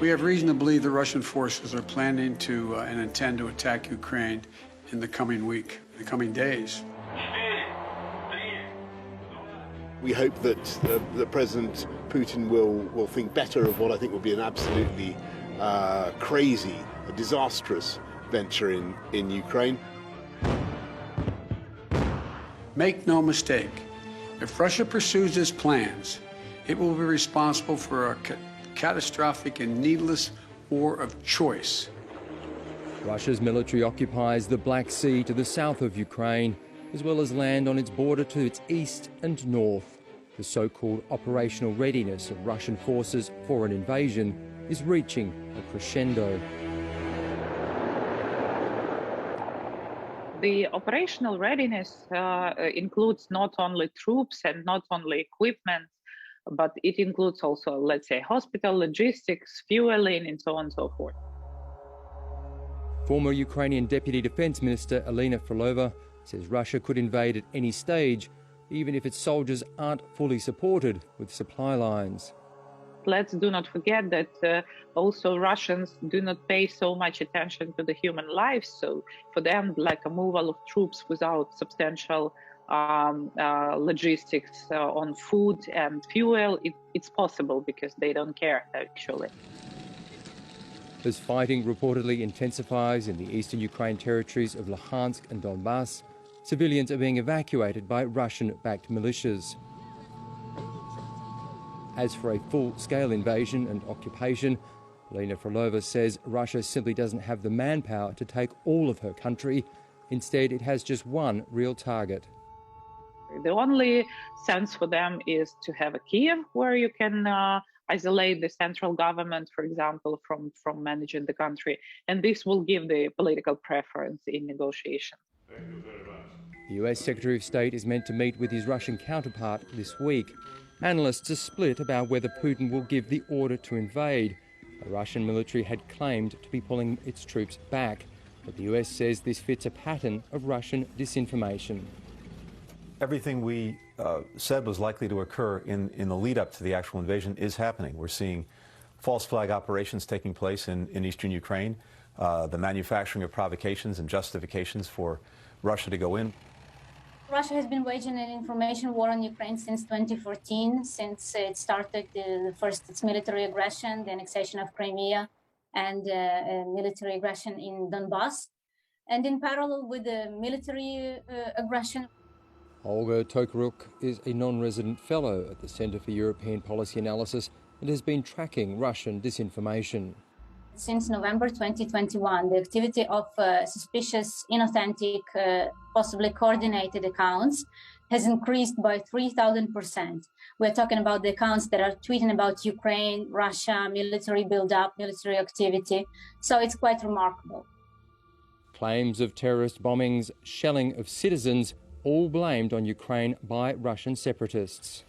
We have reason to believe the Russian forces are planning to and intend to attack Ukraine in the coming week, the coming days. We hope that President Putin will think better of what I think will be an absolutely crazy, disastrous venture in Ukraine. Make no mistake, if Russia pursues its plans, it will be responsible for a catastrophic and needless war of choice. Russia's military occupies the Black Sea to the south of Ukraine, as well as land on its border to its east and north. The so-called operational readiness of Russian forces for an invasion is reaching a crescendo. The operational readiness includes not only troops and not only equipment, but it includes also, let's say, hospital, logistics, fueling, and so on and so forth. Former Ukrainian Deputy Defence Minister Elena Frolova says Russia could invade at any stage, even if its soldiers aren't fully supported with supply lines. Let's do not forget that also Russians do not pay so much attention to the human life. So for them, like a removal of troops without substantial logistics on food and fuel, it's possible because they don't care, actually. As fighting reportedly intensifies in the eastern Ukraine territories of Luhansk and Donbass, civilians are being evacuated by Russian-backed militias. As for a full-scale invasion and occupation, Elena Frolova says Russia simply doesn't have the manpower to take all of her country. Instead, it has just one real target. The only sense for them is to have a Kiev where you can isolate the central government, for example, from managing the country. And this will give the political preference in negotiations. The US Secretary of State is meant to meet with his Russian counterpart this week. Analysts are split about whether Putin will give the order to invade. The Russian military had claimed to be pulling its troops back, but the US says this fits a pattern of Russian disinformation. Everything we said was likely to occur in the lead-up to the actual invasion is happening. We're seeing false flag operations taking place in eastern Ukraine, the manufacturing of provocations and justifications for Russia to go in. Russia has been waging an information war on Ukraine since 2014, since it started first its military aggression, the annexation of Crimea, and military aggression in Donbass. And in parallel with the military aggression, Olga Tokarczuk is a non-resident fellow at the Centre for European Policy Analysis and has been tracking Russian disinformation. Since November 2021, the activity of suspicious, inauthentic, possibly coordinated accounts has increased by 3,000%. We're talking about the accounts that are tweeting about Ukraine, Russia, military build-up, military activity. So it's quite remarkable. Claims of terrorist bombings, shelling of citizens, all blamed on Ukraine by Russian separatists.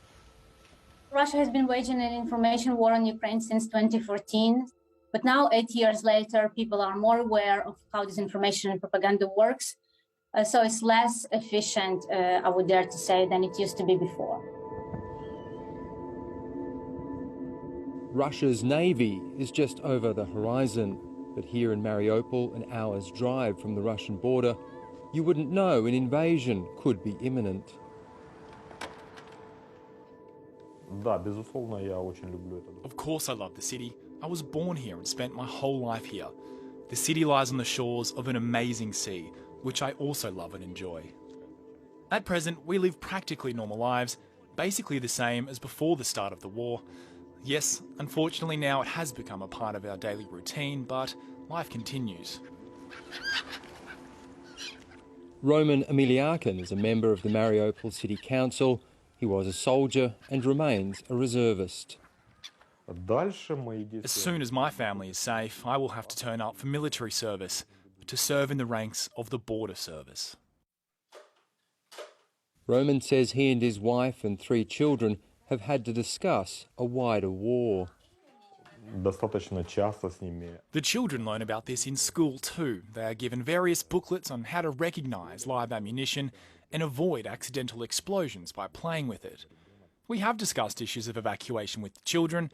Russia has been waging an information war on Ukraine since 2014. But now, 8 years later, people are more aware of how disinformation and propaganda works. So it's less efficient, I would dare to say, than it used to be before. Russia's navy is just over the horizon. But here in Mariupol, an hour's drive from the Russian border, you wouldn't know an invasion could be imminent. Of course I love the city. I was born here and spent my whole life here. The city lies on the shores of an amazing sea, which I also love and enjoy. At present, we live practically normal lives, basically the same as before the start of the war. Yes, unfortunately now it has become a part of our daily routine, but life continues. Roman Emiliakin is a member of the Mariupol City Council. He was a soldier and remains a reservist. As soon as my family is safe, I will have to turn up for military service, to serve in the ranks of the border service. Roman says he and his wife and 3 children have had to discuss a wider war. The children learn about this in school too. They are given various booklets on how to recognise live ammunition and avoid accidental explosions by playing with it. We have discussed issues of evacuation with the children.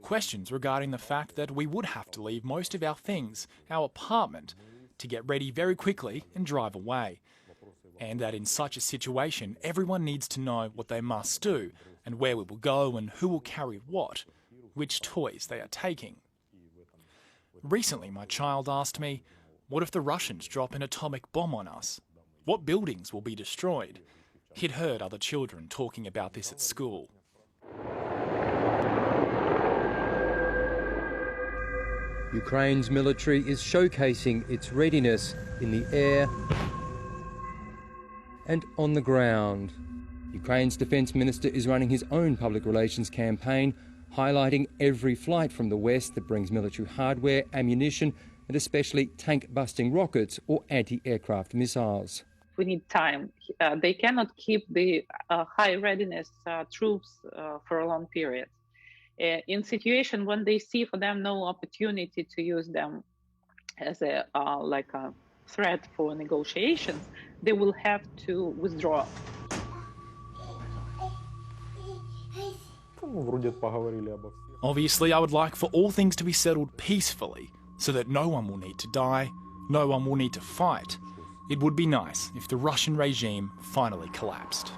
questions regarding the fact that we would have to leave most of our things, our apartment, to get ready very quickly and drive away. And that in such a situation, everyone needs to know what they must do and where we will go and who will carry what, which toys they are taking. Recently, my child asked me, what if the Russians drop an atomic bomb on us? What buildings will be destroyed? He'd heard other children talking about this at school. Ukraine's military is showcasing its readiness in the air and on the ground. Ukraine's defence minister is running his own public relations campaign, highlighting every flight from the west that brings military hardware, ammunition and especially tank-busting rockets or anti-aircraft missiles. We need time. They cannot keep the high readiness troops for a long period. In situation when they see for them no opportunity to use them as a threat for negotiations, they will have to withdraw. Obviously, I would like for all things to be settled peacefully, so that no one will need to die, no one will need to fight. It would be nice if the Russian regime finally collapsed.